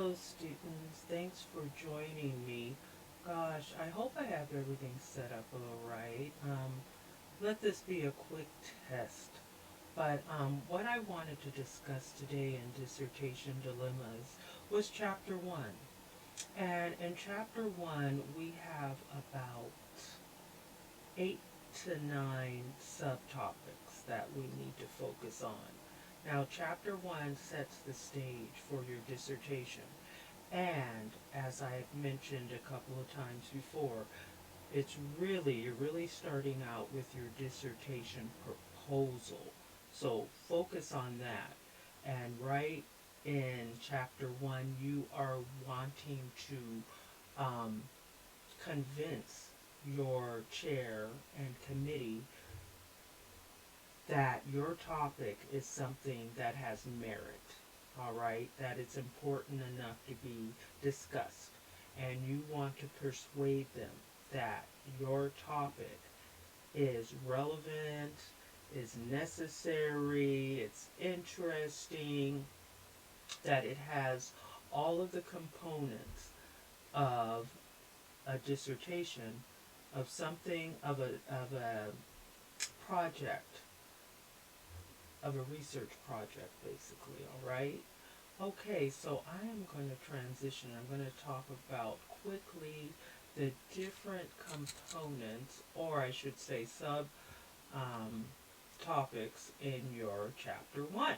Hello, students. Thanks for joining me. Gosh, I hope I have everything set up all right. Let this be a quick test. But what I wanted to discuss today in Dissertation Dilemmas was Chapter 1. And in Chapter 1, we have about 8 to 9 subtopics that we need to focus on. Now, Chapter 1 sets the stage for your dissertation. And as I've mentioned a couple of times before, you're really starting out with your dissertation proposal. So focus on that. And right in chapter 1, you are wanting to convince your chair and committee that your topic is something that has merit, all right, that it's important enough to be discussed. And you want to persuade them that your topic is relevant, is necessary, it's interesting, that it has all of the components of a dissertation, of something, of a project, of a research project, basically, all right? Okay, so I am going to transition. I'm going to talk about quickly the different components, or I should say sub topics in your chapter 1.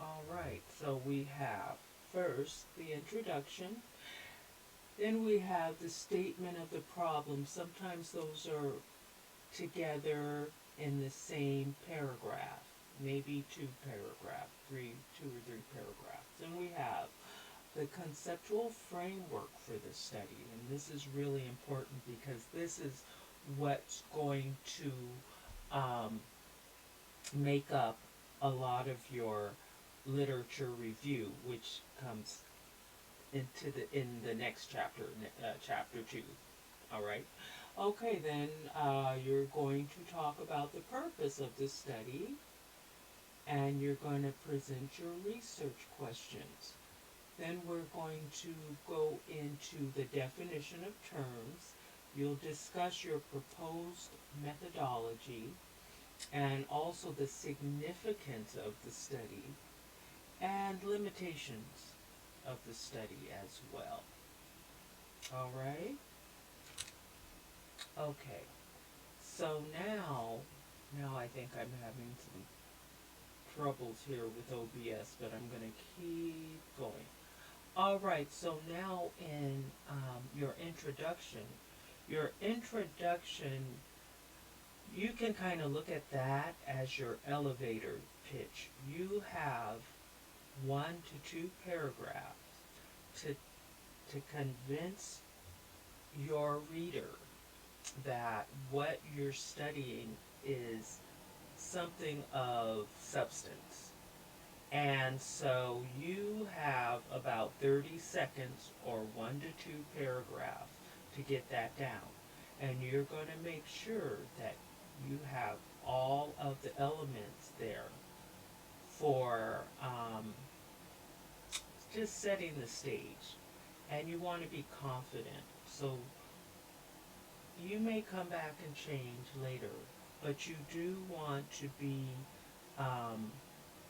All right, so we have first the introduction, then we have the statement of the problem. Sometimes those are together in the same paragraph, maybe two paragraphs, two or three paragraphs. Then we have the conceptual framework for the study, and this is really important because this is what's going to make up a lot of your literature review, which comes in the next chapter, chapter 2. All right. Okay, then you're going to talk about the purpose of the study, and you're going to present your research questions. Then we're going to go into the definition of terms. You'll discuss your proposed methodology and also the significance of the study and limitations of the study as well. All right? Okay. So now I think I'm having some troubles here with OBS, but I'm going to keep going. All right, so now in your introduction, you can kind of look at that as your elevator pitch. You have 1 to 2 paragraphs to convince your reader that what you're studying is something of substance. And so you have about 30 seconds or 1 to 2 paragraphs to get that down. And you're going to make sure that you have all of the elements there for just setting the stage. And you want to be confident. So you may come back and change later, but you do want to be,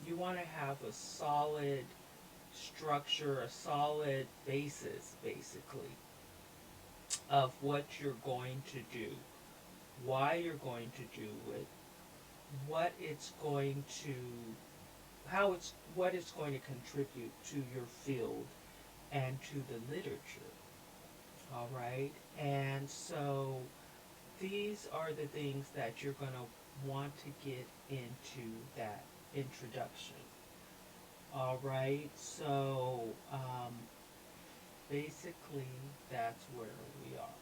you want to have a solid structure, a solid basis, basically, of what you're going to do, why you're going to do it, what it's going to, what it's going to contribute to your field and to the literature. All right, and so these are the things that you're going to want to get into that introduction. All right, so basically that's where we are.